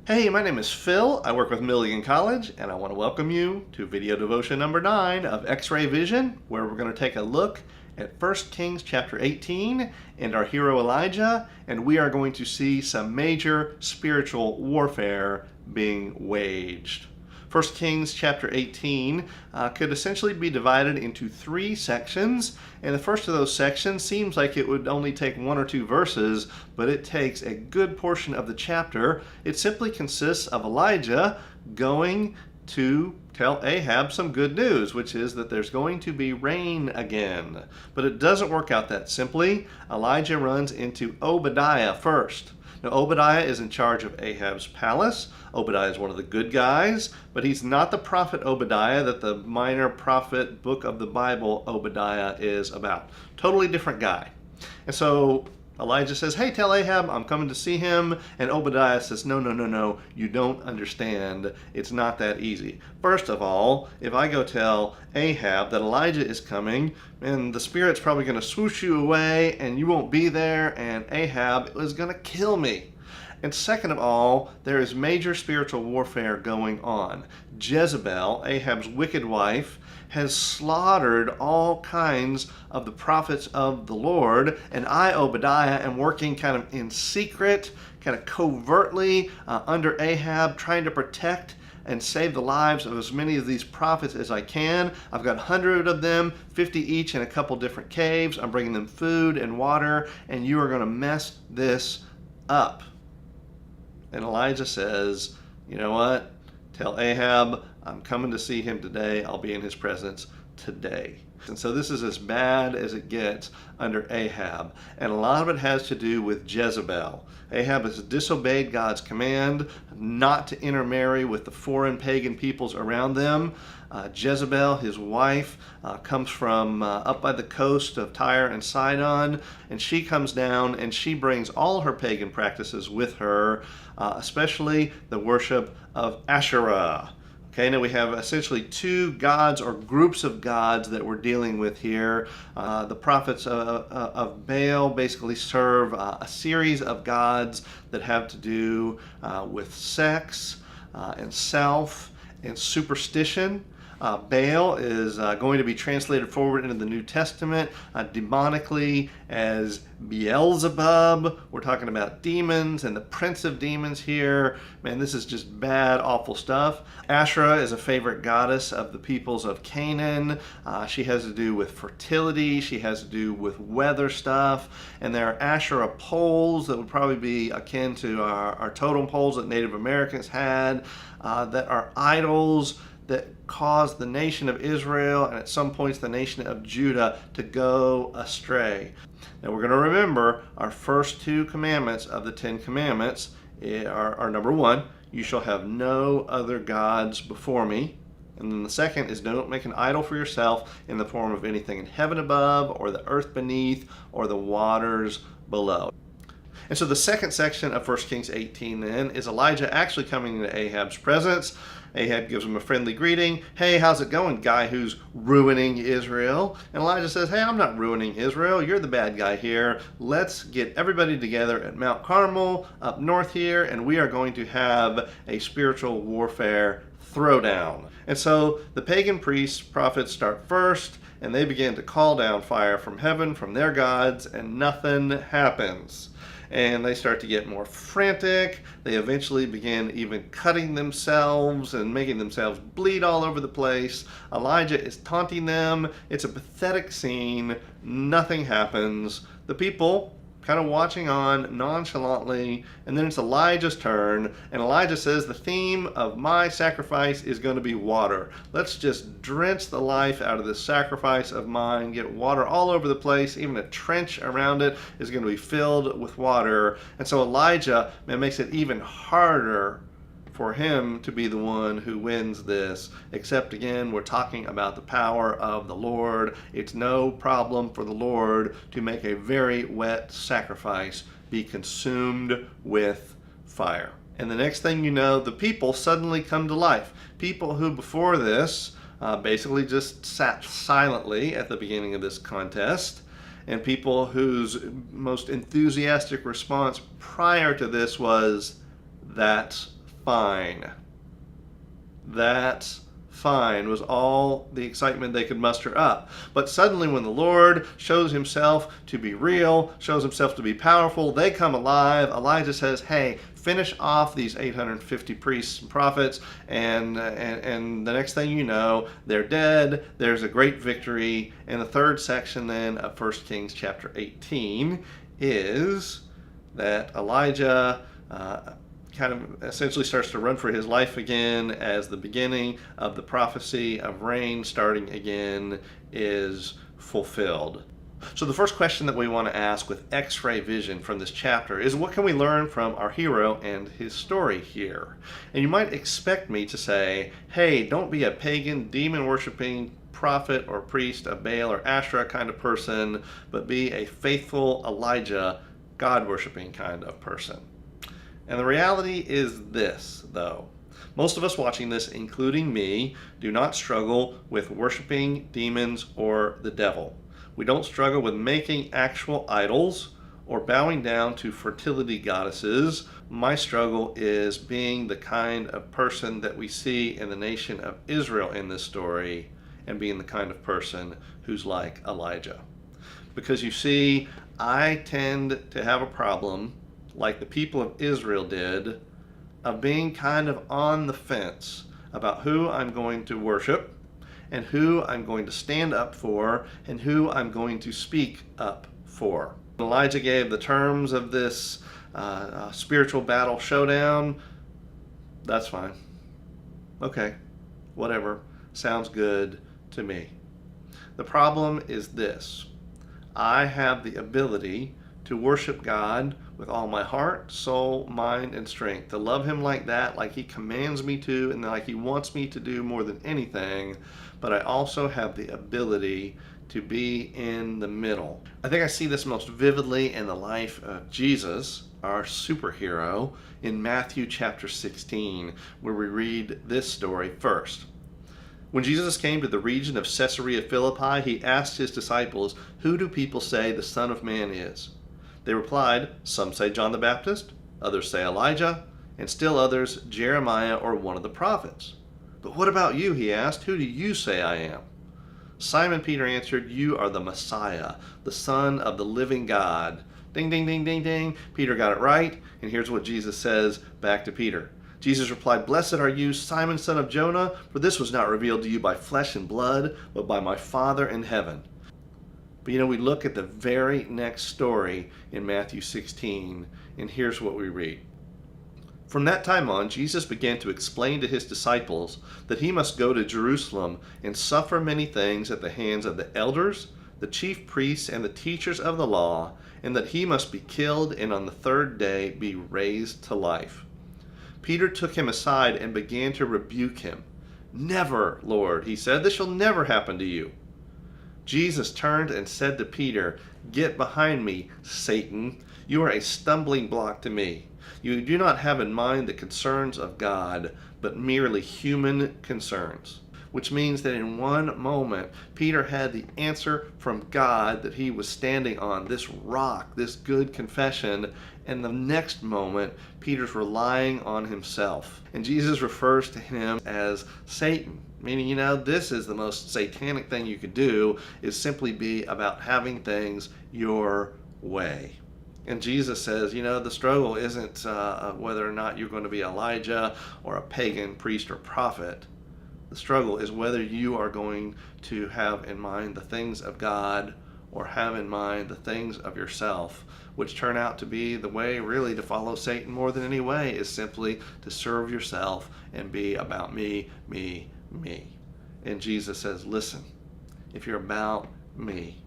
Hey, my name is Phil. I work with Milligan College, and I want to welcome you to video devotion number 9 of X-Ray Vision, where we're going to take a look at 1 Kings chapter 18 and our hero Elijah, and we are going to see some major spiritual warfare being waged. 1 Kings chapter 18 could essentially be divided into 3 sections, and the first of those sections seems like it would only take 1 or 2 verses, but it takes a good portion of the chapter. It simply consists of Elijah going to tell Ahab some good news, which is that there's going to be rain again. But it doesn't work out that simply. Elijah runs into Obadiah first. Now, Obadiah is in charge of Ahab's palace. Obadiah is one of the good guys, but he's not the prophet Obadiah that the minor prophet book of the Bible Obadiah is about. Totally different guy. And so Elijah says, hey, tell Ahab I'm coming to see him. And Obadiah says, no, you don't understand. It's not that easy. First of all, if I go tell Ahab that Elijah is coming, and the Spirit's probably going to swoosh you away, and you won't be there, and Ahab is going to kill me. And second of all, there is major spiritual warfare going on. Jezebel, Ahab's wicked wife, has slaughtered all kinds of the prophets of the Lord, and I, Obadiah, am working kind of in secret, kind of covertly under Ahab, trying to protect and save the lives of as many of these prophets as I can. I've got 100 of them, 50 each in a couple different caves. I'm bringing them food and water, and you are going to mess this up. And Elijah says, you know what? Tell Ahab I'm coming to see him today. I'll be in his presence today. And so this is as bad as it gets under Ahab. And a lot of it has to do with Jezebel. Ahab has disobeyed God's command not to intermarry with the foreign pagan peoples around them. Jezebel, his wife, comes from up by the coast of Tyre and Sidon, and she comes down and she brings all her pagan practices with her, especially the worship of Asherah. Okay, now we have essentially 2 gods or groups of gods that we're dealing with here. The prophets of Baal basically serve a series of gods that have to do with sex and self and superstition. Baal is going to be translated forward into the New Testament demonically as Beelzebub. We're talking about demons and the prince of demons here. Man, this is just bad, awful stuff. Asherah is a favorite goddess of the peoples of Canaan. She has to do with fertility. She has to do with weather stuff. And there are Asherah poles that would probably be akin to our totem poles that Native Americans had that are idols that caused the nation of Israel and at some points the nation of Judah to go astray. Now we're going to remember our first 2 commandments of the 10 commandments are number 1, you shall have no other gods before me. And then the second is don't make an idol for yourself in the form of anything in heaven above or the earth beneath or the waters below. And so the second section of 1 Kings 18 then is Elijah actually coming into Ahab's presence. Ahab gives him a friendly greeting. Hey, how's it going, guy who's ruining Israel? And Elijah says, hey, I'm not ruining Israel. You're the bad guy here. Let's get everybody together at Mount Carmel up north here, and we are going to have a spiritual warfare throwdown. And so the pagan priests, prophets start first, and they begin to call down fire from heaven from their gods, and nothing happens. And they start to get more frantic. They eventually begin even cutting themselves and making themselves bleed all over the place. Elijah is taunting them. It's a pathetic scene. Nothing happens. The people kind of watching on nonchalantly, and then it's Elijah's turn, and Elijah says the theme of my sacrifice is going to be water. Let's just drench the life out of this sacrifice of mine, get water all over the place, even a trench around it is going to be filled with water. And so Elijah, man, makes it even harder for him to be the one who wins this, except again, we're talking about the power of the Lord. It's no problem for the Lord to make a very wet sacrifice be consumed with fire. And the next thing you know, the people suddenly come to life. People who before this basically just sat silently at the beginning of this contest, and people whose most enthusiastic response prior to this was, "That's fine. That's fine was all the excitement they could muster up. But suddenly when the Lord shows himself to be real, shows himself to be powerful, they come alive. Elijah says, hey, finish off these 850 priests and prophets, and the next thing you know, they're dead. There's a great victory. And the third section then of 1 Kings chapter 18 is that Elijah kind of essentially starts to run for his life again, as the beginning of the prophecy of rain starting again is fulfilled. So the first question that we want to ask with X-ray vision from this chapter is, what can we learn from our hero and his story here? And you might expect me to say, hey, don't be a pagan, demon-worshiping prophet or priest of Baal or Asherah kind of person, but be a faithful Elijah, God-worshiping kind of person. And the reality is this, though. Most of us watching this, including me, do not struggle with worshiping demons or the devil. We don't struggle with making actual idols or bowing down to fertility goddesses. My struggle is being the kind of person that we see in the nation of Israel in this story, and being the kind of person who's like Elijah. Because you see, I tend to have a problem, like the people of Israel did, of being kind of on the fence about who I'm going to worship and who I'm going to stand up for and who I'm going to speak up for. Elijah gave the terms of this spiritual battle showdown. That's fine. Okay, whatever. Sounds good to me. The problem is this. I have the ability to worship God with all my heart, soul, mind, and strength. To love him like that, like he commands me to, and like he wants me to do more than anything. But I also have the ability to be in the middle. I think I see this most vividly in the life of Jesus, our superhero, in Matthew chapter 16, where we read this story first. When Jesus came to the region of Caesarea Philippi, he asked his disciples, "Who do people say the Son of Man is?" They replied, "Some say John the Baptist, others say Elijah, and still others Jeremiah or one of the prophets." "But what about you?" he asked. "Who do you say I am?" Simon Peter answered, "You are the Messiah, the Son of the living God." Ding, ding, ding, ding, ding. Peter got it right, and here's what Jesus says back to Peter. Jesus replied, "Blessed are you, Simon, son of Jonah, for this was not revealed to you by flesh and blood, but by my Father in heaven." But we look at the very next story in Matthew 16, and here's what we read. From that time on, Jesus began to explain to his disciples that he must go to Jerusalem and suffer many things at the hands of the elders, the chief priests, and the teachers of the law, and that he must be killed and on the third day be raised to life. Peter took him aside and began to rebuke him. "Never, Lord," he said, "this shall never happen to you." Jesus turned and said to Peter, "Get behind me, Satan. You are a stumbling block to me. You do not have in mind the concerns of God, but merely human concerns." Which means that in one moment, Peter had the answer from God that he was standing on, this rock, this good confession, and the next moment, Peter's relying on himself. And Jesus refers to him as Satan, meaning, this is the most satanic thing you could do, is simply be about having things your way. And Jesus says, the struggle isn't whether or not you're going to be Elijah or a pagan priest or prophet. The struggle is whether you are going to have in mind the things of God or have in mind the things of yourself, which turn out to be the way really to follow Satan more than any way, is simply to serve yourself and be about me, me, me. And Jesus says, listen, if you're about me,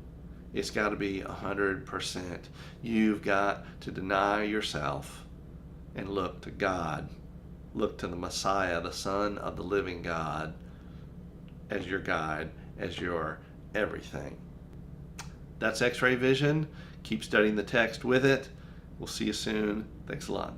it's got to be 100%. You've got to deny yourself and look to God. Look to the Messiah, the Son of the living God, as your guide, as your everything. That's X-Ray Vision. Keep studying the text with it. We'll see you soon. Thanks a lot.